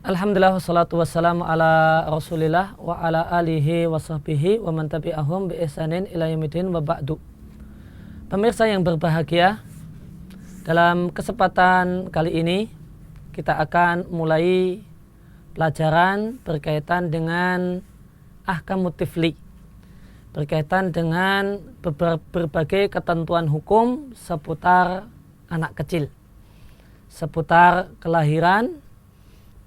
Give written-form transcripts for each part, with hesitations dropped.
Alhamdulillah wassalatu wassalamu ala rasulillah wa ala alihi wa sahbihi wa man tabi'ahum bi ihsanin ila yaumidin wa ba'du. Pemirsa yang berbahagia, dalam kesempatan kali ini kita akan mulai pelajaran berkaitan dengan ahkamut tifli, berkaitan dengan berbagai ketentuan hukum seputar anak kecil, seputar kelahiran,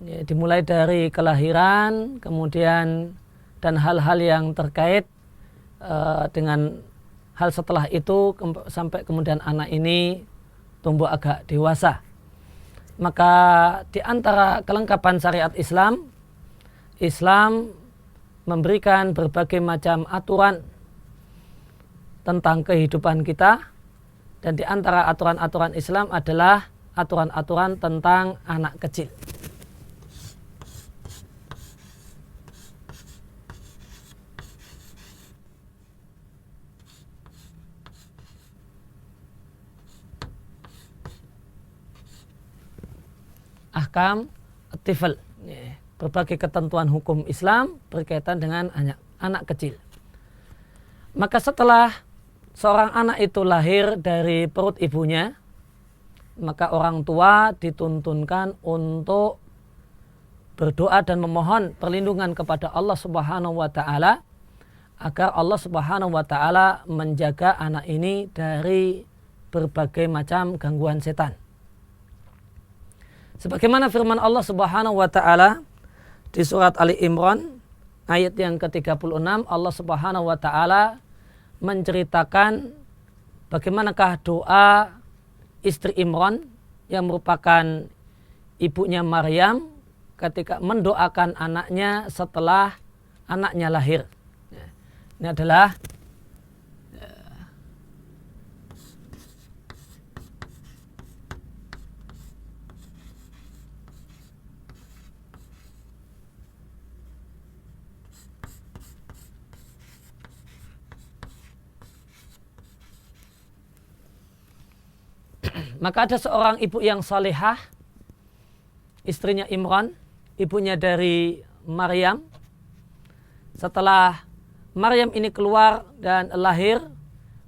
dimulai dari kelahiran, kemudian dan hal-hal yang terkait dengan hal setelah itu sampai kemudian anak ini tumbuh agak dewasa. Maka di antara kelengkapan syariat Islam, Islam memberikan berbagai macam aturan tentang kehidupan kita, dan di antara aturan-aturan Islam adalah aturan-aturan tentang anak kecil. Ahkam tifl, berbagai ketentuan hukum Islam berkaitan dengan anak kecil. Maka setelah seorang anak itu lahir dari perut ibunya, maka orang tua dituntunkan untuk berdoa dan memohon perlindungan kepada Allah Subhanahu wa taala agar Allah Subhanahu wa taala menjaga anak ini dari berbagai macam gangguan setan. Sebagaimana firman Allah Subhanahu wa taala di surat Ali Imran ayat yang ke-36, Allah Subhanahu wa taala menceritakan bagaimanakah doa istri Imran yang merupakan ibunya Maryam ketika mendoakan anaknya setelah anaknya lahir. Ini adalah maka ada seorang ibu yang salihah, istrinya Imran, ibunya dari Maryam. Setelah Maryam ini keluar dan lahir,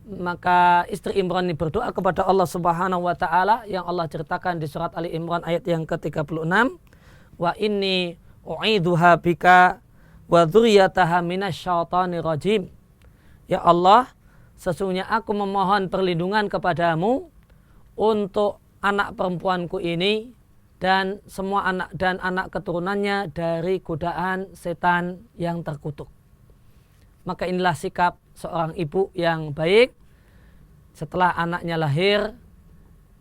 maka istri Imran ini berdoa kepada Allah Subhanahu wa taala yang Allah ceritakan di surat Ali Imran ayat yang ke-36, wa inni u'idzuha bika wa dzurriyyataha minasyaitonir rajim. Ya Allah, sesungguhnya aku memohon perlindungan kepadamu untuk anak perempuanku ini dan semua anak keturunannya dari godaan setan yang terkutuk. Maka inilah sikap seorang ibu yang baik. Setelah anaknya lahir,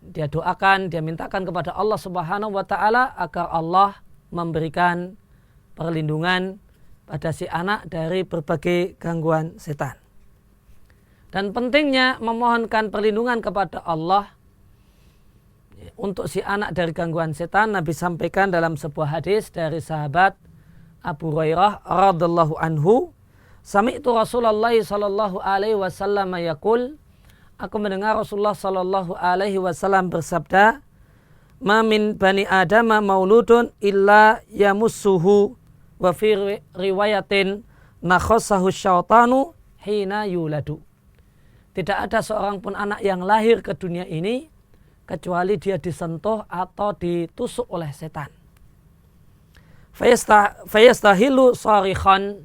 dia doakan, dia mintakan kepada Allah Subhanahu wa taala agar Allah memberikan perlindungan pada si anak dari berbagai gangguan setan. Dan pentingnya memohonkan perlindungan kepada Allah untuk si anak dari gangguan setan, Nabi sampaikan dalam sebuah hadis dari sahabat Abu Hurairah radhiyallahu anhu, sami'tu Rasulullah sallallahu alaihi wasallam yaqul, aku mendengar Rasulullah sallallahu alaihi wasallam bersabda, ma min bani adama mauludun illa yamussuhu wa fi riwayatin nakhassahu syaitanu hina yuladu. Tidak ada seorang pun anak yang lahir ke dunia ini kecuali dia disentuh atau ditusuk oleh setan. Fayastahilu sarikhan,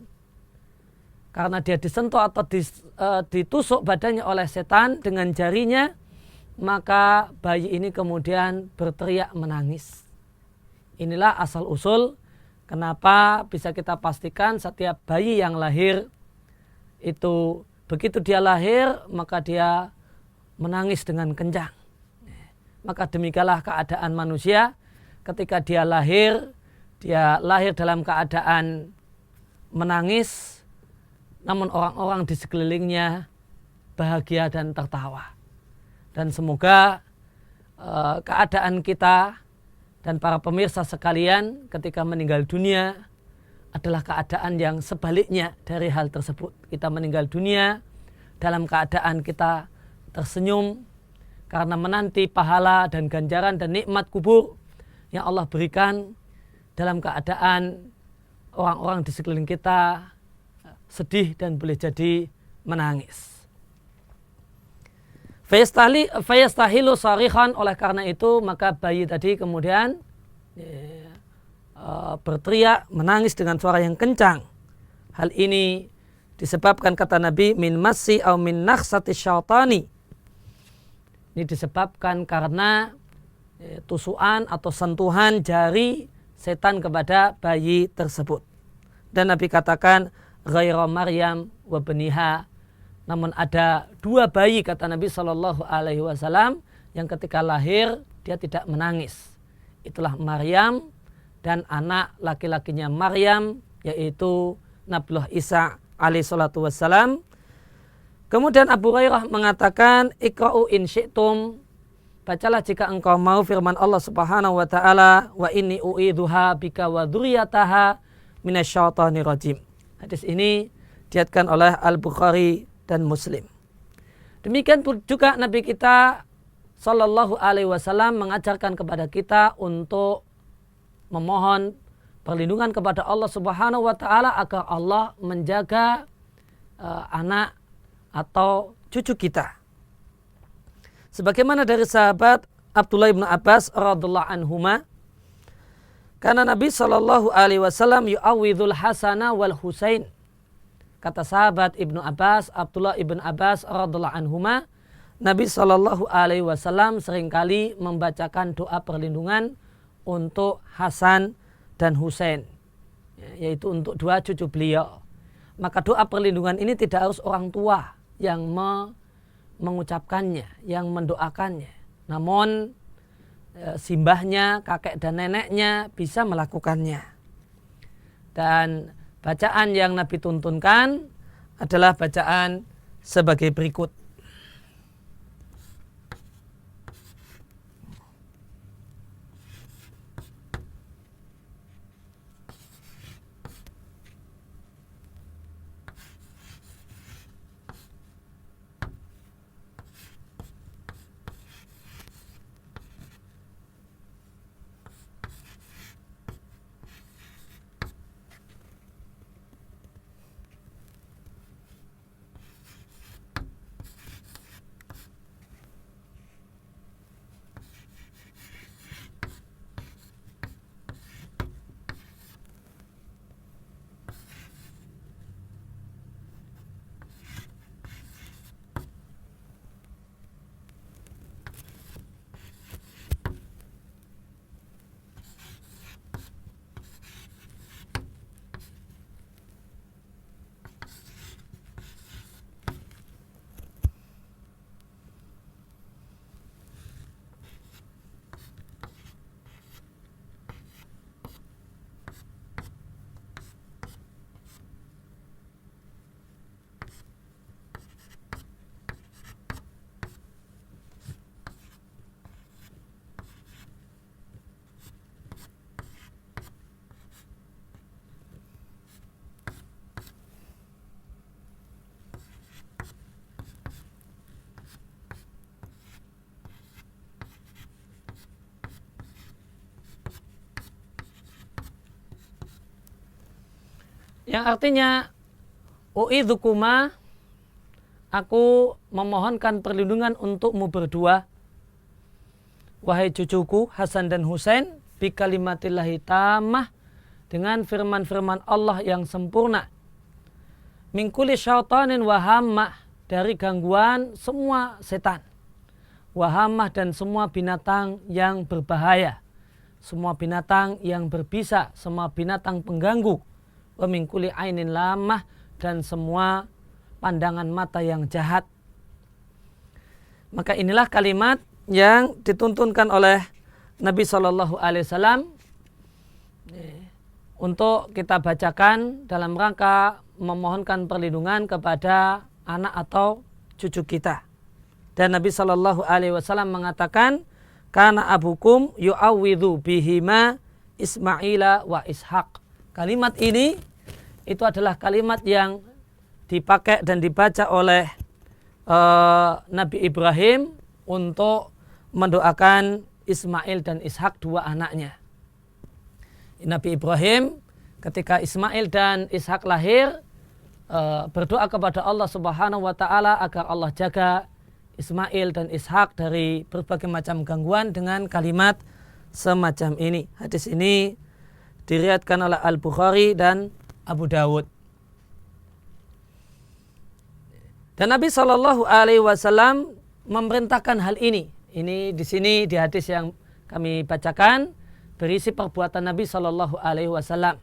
karena dia disentuh atau ditusuk badannya oleh setan dengan jarinya, maka bayi ini kemudian berteriak menangis. Inilah asal usul kenapa bisa kita pastikan setiap bayi yang lahir itu begitu dia lahir maka dia menangis dengan kencang. Maka demikianlah keadaan manusia ketika dia lahir dalam keadaan menangis, namun orang-orang di sekelilingnya bahagia dan tertawa. Dan semoga keadaan kita dan para pemirsa sekalian ketika meninggal dunia adalah keadaan yang sebaliknya dari hal tersebut. Kita meninggal dunia dalam keadaan kita tersenyum, karena menanti pahala dan ganjaran dan nikmat kubur yang Allah berikan dalam keadaan orang-orang di sekeliling kita sedih dan boleh jadi menangis. Fayastahilu sarihan, oleh karena itu maka bayi tadi kemudian berteriak, menangis dengan suara yang kencang. Hal ini disebabkan, kata Nabi, min massi au min nakhsati syaitani. Ini disebabkan karena tusukan atau sentuhan jari setan kepada bayi tersebut. Dan Nabi katakan ghaira Maryam wa baniha, namun ada dua bayi, kata Nabi SAW, yang ketika lahir dia tidak menangis. Itulah Maryam dan anak laki-lakinya Maryam, yaitu Nabiullah Isa alaihi salatu wassalam. Kemudian Abu Hurairah mengatakan, iqra'u in syi'tum, bacalah jika engkau mau firman Allah Subhanahu wa taala, wa inni u'idzuha bika wa dzurriyyataha minasyaitonir rajim. Hadis ini diriwayatkan oleh Al-Bukhari dan Muslim. Demikian juga Nabi kita sallallahu alaihi wasallam mengajarkan kepada kita untuk memohon perlindungan kepada Allah Subhanahu wa taala agar Allah menjaga anak atau cucu kita. Sebagaimana dari sahabat Abdullah bin Abbas radhiyallahu anhuma, karena Nabi sallallahu alaihi wasallam yu'awwidzul Hasana wal Husain. Kata sahabat Ibnu Abbas, Abdullah ibn Abbas radhiyallahu anhuma, Nabi sallallahu alaihi wasallam seringkali membacakan doa perlindungan untuk Hasan dan Husain, yaitu untuk dua cucu beliau. Maka doa perlindungan ini tidak harus orang tua yang mengucapkannya, yang mendoakannya. Namun simbahnya, kakek dan neneknya bisa melakukannya. Dan bacaan yang Nabi tuntunkan adalah bacaan sebagai berikut. Yang artinya u'idzukuma, aku memohonkan perlindungan untukmu berdua, wahai cucuku Hasan dan Husain, bi kalimatillahi tammah, dengan firman-firman Allah yang sempurna, min kulli syaitanin wahammah, dari gangguan semua setan, wahammah, dan semua binatang yang berbahaya, semua binatang yang berbisa, semua binatang pengganggu, wa min kulli ainin lamah, dan semua pandangan mata yang jahat. Maka inilah kalimat yang dituntunkan oleh Nabi SAW untuk kita bacakan dalam rangka memohonkan perlindungan kepada anak atau cucu kita. Dan Nabi SAW mengatakan, kana abukum yu'awwidhu bihima Ismaila wa Ishaq. Kalimat ini itu adalah kalimat yang dipakai dan dibaca oleh Nabi Ibrahim untuk mendoakan Ismail dan Ishak, dua anaknya. Nabi Ibrahim ketika Ismail dan Ishak lahir berdoa kepada Allah Subhanahu wa taala agar Allah jaga Ismail dan Ishak dari berbagai macam gangguan dengan kalimat semacam ini. Hadis ini diriwayatkan oleh Al-Bukhari dan Abu Dawud. Dan Nabi Shallallahu Alaihi Wasallam memerintahkan hal ini. Ini di sini di hadis yang kami bacakan berisi perbuatan Nabi Shallallahu Alaihi Wasallam.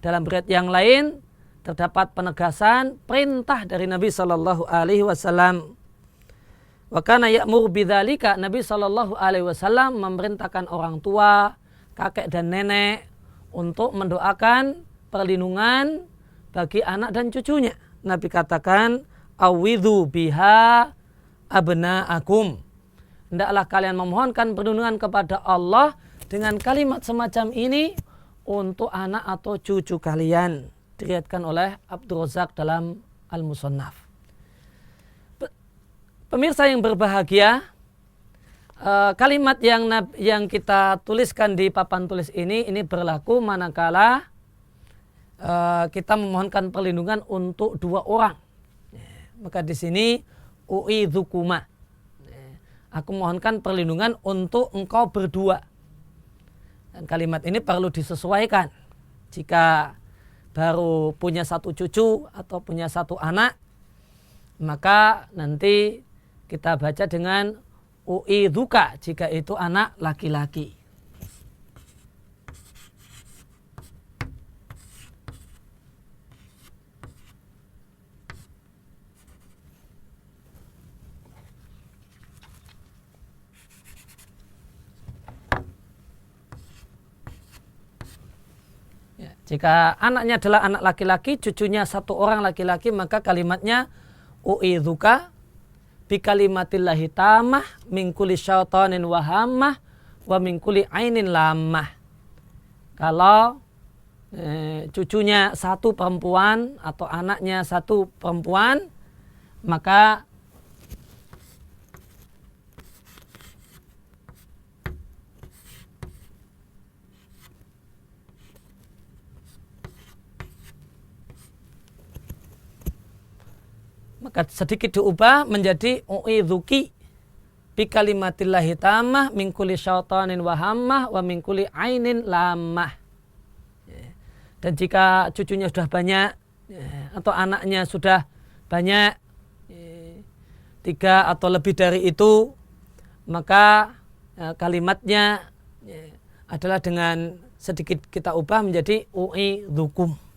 Dalam riwayat yang lain terdapat penegasan perintah dari Nabi Shallallahu Alaihi Wasallam. Wa kana ya'mur bidzalika, Nabi Shallallahu Alaihi Wasallam memerintahkan orang tua, kakek dan nenek untuk mendoakan perlindungan bagi anak dan cucunya. Nabi katakan, awidhu biha abna'akum. Hendaklah kalian memohonkan perlindungan kepada Allah dengan kalimat semacam ini untuk anak atau cucu kalian. Diriwayatkan oleh Abdul Razak dalam Al-Musannaf. Pemirsa yang berbahagia, kalimat yang kita tuliskan di papan tulis ini berlaku manakala kita memohonkan perlindungan untuk dua orang. Maka di sini u'idzukuma, aku mohonkan perlindungan untuk engkau berdua. Dan kalimat ini perlu disesuaikan. Jika baru punya satu cucu atau punya satu anak, maka nanti kita baca dengan u'idzuka jika itu anak laki-laki. Jika anaknya adalah anak laki-laki, cucunya satu orang laki-laki, maka kalimatnya u'idzuka bi kalimatillahi tamah min kulli syaitanin wahamah wa min kulli ainin lamah. Kalau cucunya satu perempuan atau anaknya satu perempuan, maka sedikit diubah menjadi u'idzuki bi kalimatillahi tamah min kulli syaitanin wahamah wa min kulli ainin lamah. Dan jika cucunya sudah banyak atau anaknya sudah banyak, 3 atau lebih dari itu, maka kalimatnya adalah dengan sedikit kita ubah menjadi u'idzukum.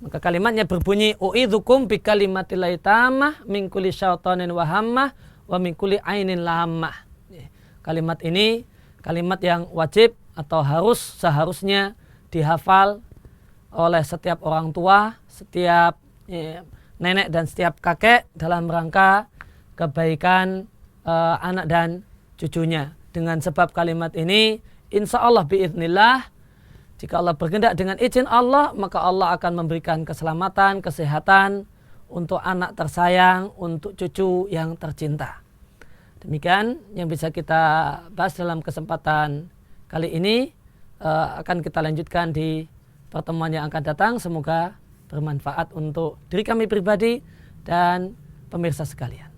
Maka kalimatnya berbunyi u'idzukum bi kalimatillahi tamah min kulli syaitanin wahamah wa min kulli ainin lamah. Kalimat ini kalimat yang wajib atau seharusnya dihafal oleh setiap orang tua, setiap nenek dan setiap kakek dalam rangka kebaikan anak dan cucunya. Dengan sebab kalimat ini, insya Allah biiznillah, jika Allah berkehendak dengan izin Allah, maka Allah akan memberikan keselamatan, kesehatan untuk anak tersayang, untuk cucu yang tercinta. Demikian yang bisa kita bahas dalam kesempatan kali ini. Akan kita lanjutkan di pertemuan yang akan datang. Semoga bermanfaat untuk diri kami pribadi dan pemirsa sekalian.